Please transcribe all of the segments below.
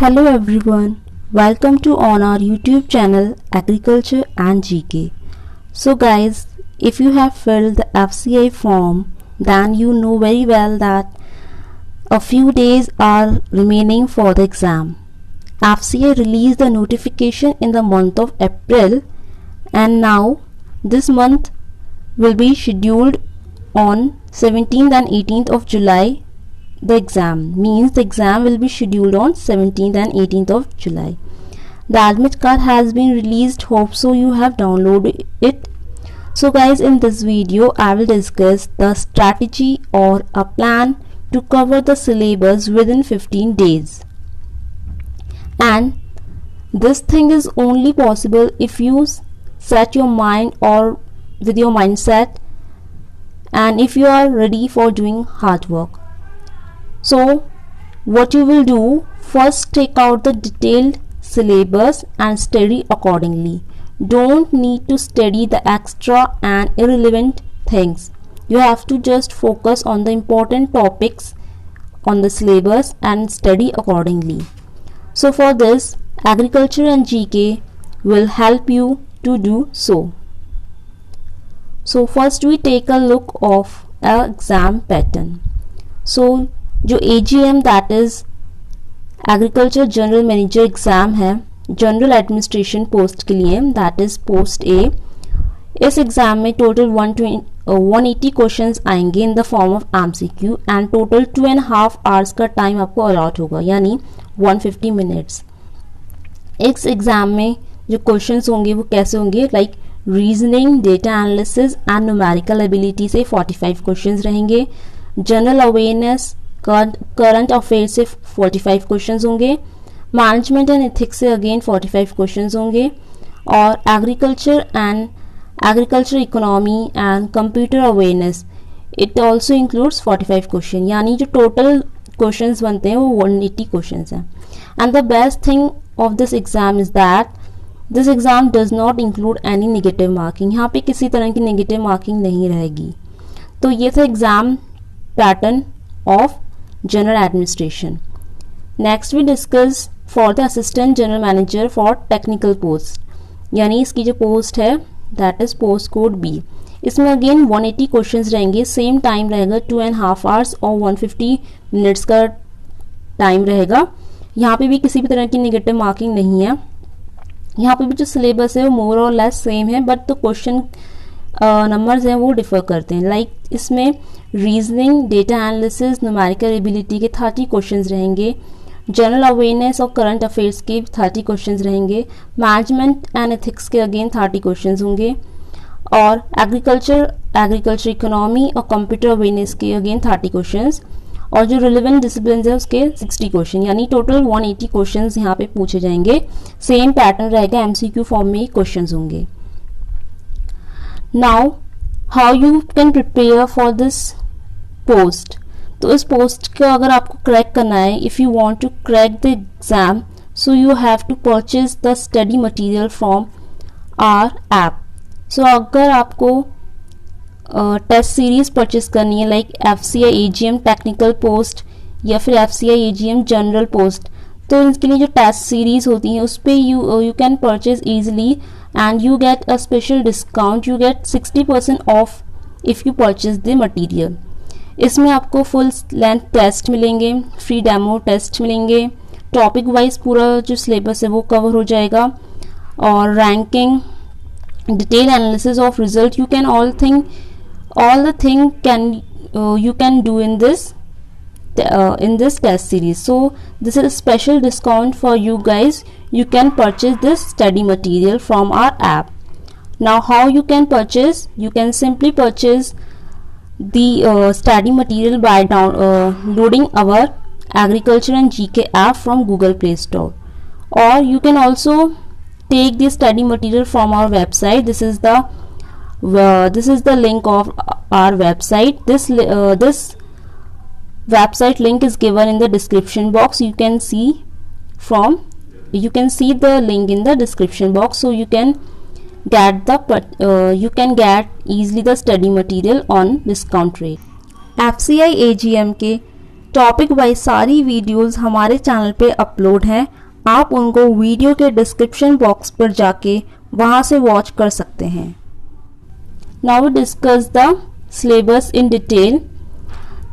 Hello everyone, welcome to on our YouTube channel Agriculture and GK. So guys, if you have filled the FCI form, then you know very well that a few days are remaining for the exam. FCI released the notification in the month of April, and now this month will be scheduled on 17th and 18th of July. The exam means the exam will be scheduled on 17th and 18th of July. The admit card has been released. Hope so you have downloaded it. So guys, in this video I will discuss the strategy or a plan to cover the syllabus within 15 days. And this thing is only possible if you set your mind or with your mindset, and if you are ready for doing hard work. So what you will do, first take out the detailed syllabus and study accordingly. Don't need to study the extra and irrelevant things. You have to just focus on the important topics on the syllabus and study accordingly. So for this, Agriculture and GK will help you to do so. So first we take a look of an exam pattern. So जो AGM that is agriculture general manager exam है general administration post के लिए, that is post ए. इस exam में total 180 questions आएंगे in the form of MCQ and total 2.5 hours का time आपको allot होगा, यानी 150 मिनट्स. इस एग्ज़ाम में जो क्वेश्चंस होंगे वो कैसे होंगे, like reasoning, data analysis and numerical ability से 45 क्वेश्चंस रहेंगे. जनरल अवेयरनेस, करंट अफेयर से 45 क्वेश्चंस होंगे. मैनेजमेंट एंड एथिक्स से अगेन 45 क्वेश्चंस होंगे. और agriculture economy and computer awareness, it also includes 45 question, यानी जो टोटल क्वेश्चंस बनते हैं वो 180 क्वेश्चंस हैं. And the best thing of this exam is that this exam does not include any negative marking. यहाँ पे किसी तरह की नेगेटिव मार्किंग नहीं रहेगी. तो ये था exam pattern of general administration. Next we discuss for the assistant general manager for technical post, यानी इसकी जो पोस्ट है that is post code B. इसमें अगेन 180 क्वेश्चंस रहेंगे, सेम टाइम रहेगा 2.5 आवर्स और 150 मिनट्स का टाइम रहेगा. यहाँ पे भी किसी भी तरह की नेगेटिव मार्किंग नहीं है. यहाँ पे भी जो सिलेबस है वो मोर और लेस सेम है, बट तो क्वेश्चन नंबर्स हैं वो डिफर करते हैं. लाइक इसमें reasoning, data analysis, numerical ability के 30 क्वेश्चंस रहेंगे. जनरल अवेयरनेस और करंट अफेयर्स के 30 क्वेश्चंस रहेंगे. मैनेजमेंट एंड एथिक्स के अगेन 30 क्वेश्चंस होंगे. और एग्रीकल्चर इकोनॉमी और कंप्यूटर अवेयरनेस के अगेन 30 क्वेश्चंस. और जो रिलेवेंट डिसिप्लिन है उसके 60 क्वेश्चन, यानी टोटल 180 क्वेश्चंस यहाँ पे पूछे जाएंगे. सेम पैटर्न रहेगा, MCQ फॉर्म में ही क्वेश्चंस होंगे. Now how you can prepare for this post. तो इस पोस्ट को अगर आपको क्रैक करना है, if you want to crack the exam, so you have to purchase the study material from our app. So अगर आपको टेस्ट सीरीज परचेस करनी है, like FCI AGM technical post या फिर FCI AGM जनरल पोस्ट, तो इसके लिए जो टेस्ट सीरीज होती हैं उस पर you can purchase easily and you get a special discount. You get 60% off if you purchase the material. इसमें आपको फुल लेंथ टेस्ट मिलेंगे, फ्री डेमो टेस्ट मिलेंगे, टॉपिक वाइज पूरा जो सिलेबस है वो कवर हो जाएगा. और ranking, detail analysis of result, you can all the thing you can do in this test series. So this is a special discount for you guys. You can purchase this study material from our app. Now how you can purchase? You can simply purchase the study material by downloading our Agriculture and GK app from Google Play Store, or you can also take the study material from our website. This is the link of our website. This website link is given in the description box. You can see the link in the description box, so you can get easily the study material on discount rate. FCI AGM के topic wise सारी videos हमारे channel पे upload हैं, आप उनको video के description box पर जाके वहाँ से वॉच कर सकते हैं। Now we discuss the syllabus in detail.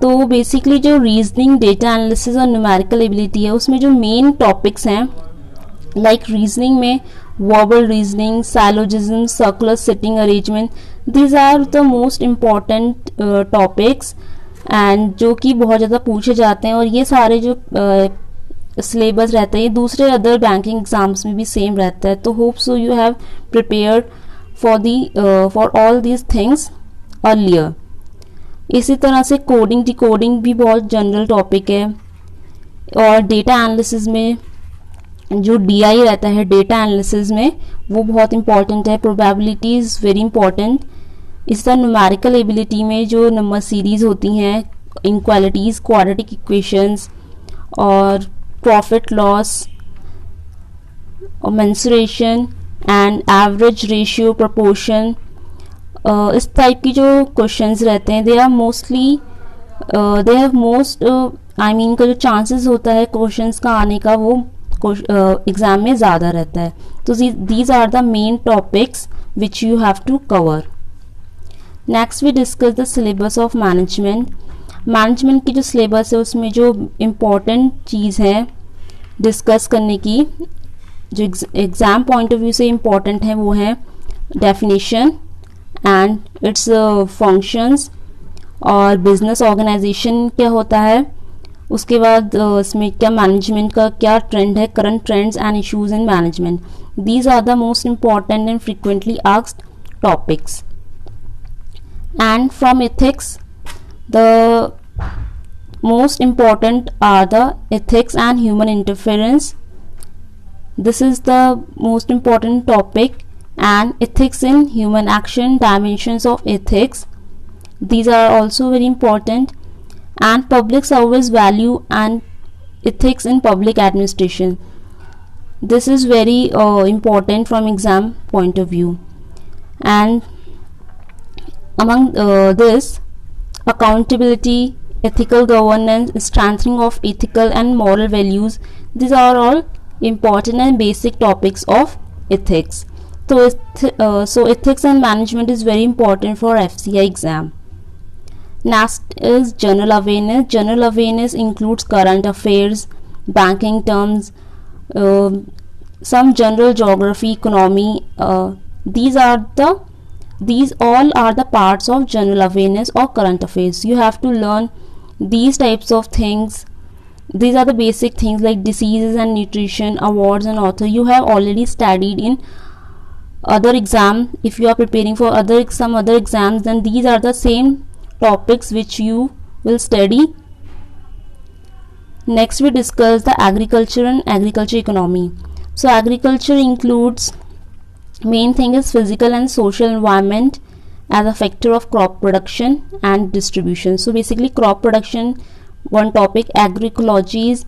तो बेसिकली जो रीजनिंग, डेटा एनालिसिस और न्यूमेरिकल एबिलिटी है, उसमें जो मेन टॉपिक्स हैं, लाइक रीजनिंग में verbal reasoning, syllogism, circular seating arrangement, these are the most important topics and जो कि बहुत ज़्यादा पूछे जाते हैं। और ये सारे जो सिलेबस रहते हैं ये दूसरे अदर बैंकिंग एग्जाम्स में भी सेम रहता है। तो hope so you have prepared for all these things earlier. इसी तरह से कोडिंग डिकोडिंग भी बहुत जनरल टॉपिक है। और डेटा एनालिसिस में जो डीआई रहता है डेटा एनालिसिस में, वो बहुत इंपॉर्टेंट है। Probability is very important. इस तरह न्यूमेरिकल एबिलिटी में जो नंबर सीरीज होती हैं, इनक्वालिटीज़, क्वाड्रेटिक इक्वेशंस और प्रॉफिट लॉस और mensuration and average ratio proportion, इस टाइप की जो क्वेश्चंस रहते हैं, दे हैव मोस्ट का जो चांसेस होता है क्वेश्चंस का आने का, वो एग्जाम में ज़्यादा रहता है। तो these are the main topics which you have to cover. Next we discuss the syllabus of management. Management की जो सिलेबस है उसमें जो इम्पोर्टेंट चीज़ है डिस्कस करने की, जो एग्ज़ाम पॉइंट ऑफ व्यू से इम्पोर्टेंट है, वो है डेफिनेशन एंड इट्स फंक्शंस और बिजनेस ऑर्गेनाइजेशन क्या होता है। उसके बाद इसमें क्या मैनेजमेंट का क्या ट्रेंड है, current trends and issues in management. These are the most important and frequently asked topics. And from ethics, the most important are the ethics and human interference. This is the most important topic, and ethics in human action, dimensions of ethics, these are also very important. And public service value and ethics in public administration, this is very important from exam point of view. And among this, accountability, ethical governance, strengthening of ethical and moral values, these are all important and basic topics of ethics. So ethics and management is very important for FCI exam. Next is general awareness. General awareness includes current affairs, banking terms, some general geography, economy. These all are the parts of general awareness or current affairs. You have to learn these types of things. These are the basic things like diseases and nutrition, awards and author. You have already studied in other exam. If you are preparing for some other exams, then these are the same topics which you will study. Next we discuss the agriculture and agriculture economy. So agriculture includes, main thing is physical and social environment as a factor of crop production and distribution. So basically crop production, one topic, agroecology is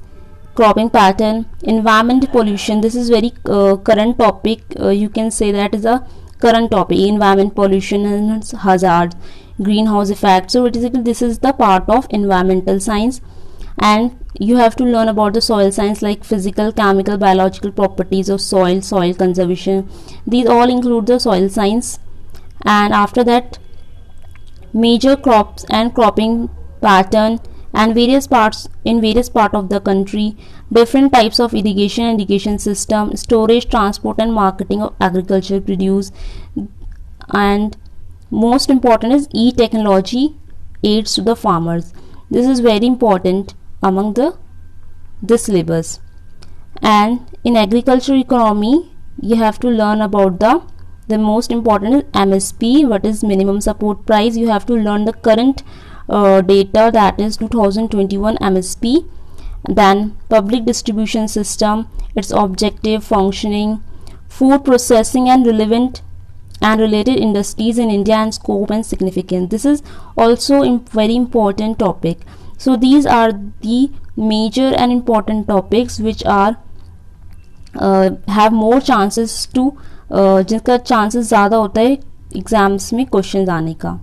cropping pattern, environment pollution, this is very current topic, you can say that is a current topic, environment pollution and hazards, greenhouse effect. So basically this is the part of environmental science. And you have to learn about the soil science, like physical, chemical, biological properties of soil, soil conservation. These all include the soil science. And after that, major crops and cropping pattern and various parts of the country, different types of irrigation and irrigation system, storage, transport and marketing of agricultural produce. And most important is e-technology aids to the farmers. This is very important among this syllabus. And in agriculture economy, you have to learn about the most important is MSP, what is minimum support price. You have to learn the current data, that is 2021 MSP. Then public distribution system, its objective, functioning, food processing and relevant and related industries in India and scope and significance. This is also very important topic. So these are the major and important topics which are have more chances to जिनका chances ज़्यादा होता है exams में question आने का।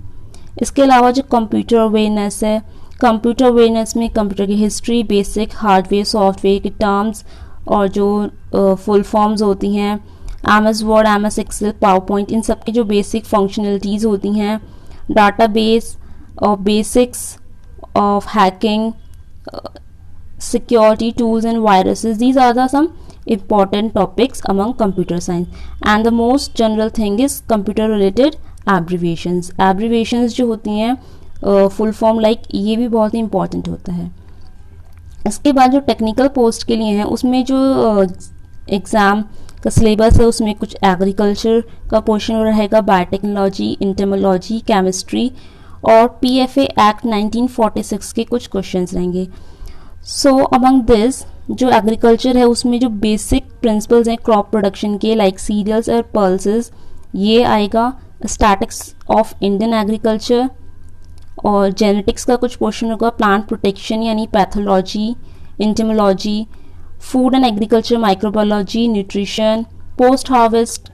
इसके अलावा जो कंप्यूटर अवेयरनेस है, कंप्यूटर अवेयरनेस में कंप्यूटर की हिस्ट्री, बेसिक हार्डवेयर सॉफ्टवेयर के टर्म्स और जो फुल फॉर्म्स होती हैं, MS word, MS excel, PowerPoint, इन सब की जो बेसिक फंक्शनलिटीज़ होती हैं, डाटाबेस और basics of hacking, security tools and viruses. These are the some important topics among computer science. And the most general thing is computer related abbreviations. Abbreviations जो होती हैं full form like, ये भी बहुत ही important होता है. इसके बाद जो टेक्निकल पोस्ट के लिए हैं उसमें जो एग्ज़ाम का सिलेबस है उसमें कुछ एग्रीकल्चर का पोर्शन रहेगा, बायोटेक्नोलॉजी, इंटरमोलॉजी, केमिस्ट्री और PFA एक्ट 1946 के कुछ क्वेश्चंस रहेंगे. सो अमंग दिस जो एग्रीकल्चर है उसमें जो बेसिक प्रिंसिपल्स हैं क्रॉप प्रोडक्शन के लाइक सीरियल्स और पल्सेस, ये आएगा. स्टैटिक्स ऑफ इंडियन एग्रीकल्चर और जेनेटिक्स का कुछ पोर्शन होगा, प्लांट प्रोटेक्शन यानी pathology, entomology, food and agriculture, microbiology, nutrition, post harvest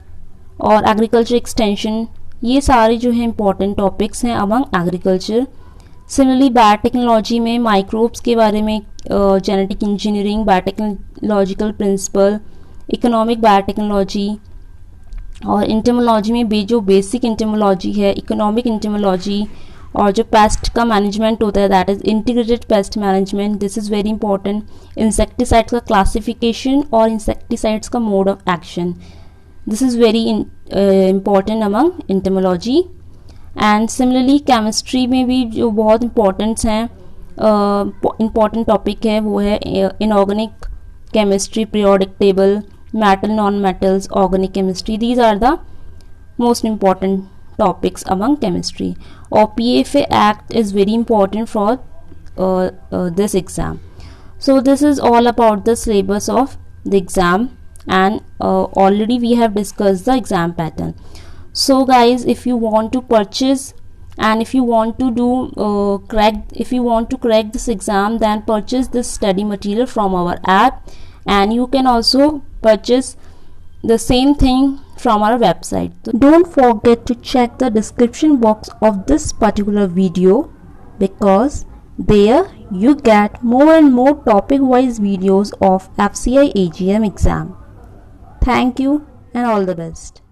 और एग्रीकल्चर एक्सटेंशन. ये सारे जो है इंपॉर्टेंट टॉपिक्स हैं अमंग एग्रीकल्चर. सिमिलरली बायोटेक्नोलॉजी में माइक्रोब्स के बारे में, genetic engineering, biotechnological principle, economic biotechnology और इंटरमोलॉजी में जो बेसिक इंटरमोलॉजी है, इकोनॉमिक इंटरमोलॉजी और जो पेस्ट का मैनेजमेंट होता है that is integrated pest management, this is very important. Insecticides का क्लासिफिकेशन और इंसेक्टिसाइड्स का mode of action, this is very important among entomology. And similarly chemistry में भी जो बहुत importance हैं, important topic है वो है inorganic chemistry, periodic table, metal, non-metals, organic chemistry. These are the most important topics among chemistry. Or PFA Act is very important for this exam. So this is all about the syllabus of the exam. And already we have discussed the exam pattern. So guys, if you want to purchase and if you want to do crack this exam, then purchase this study material from our app, and you can also purchase the same thing from our website. So don't forget to check the description box of this particular video, because there you get more and more topic wise videos of FCI AGM exam. Thank you and all the best.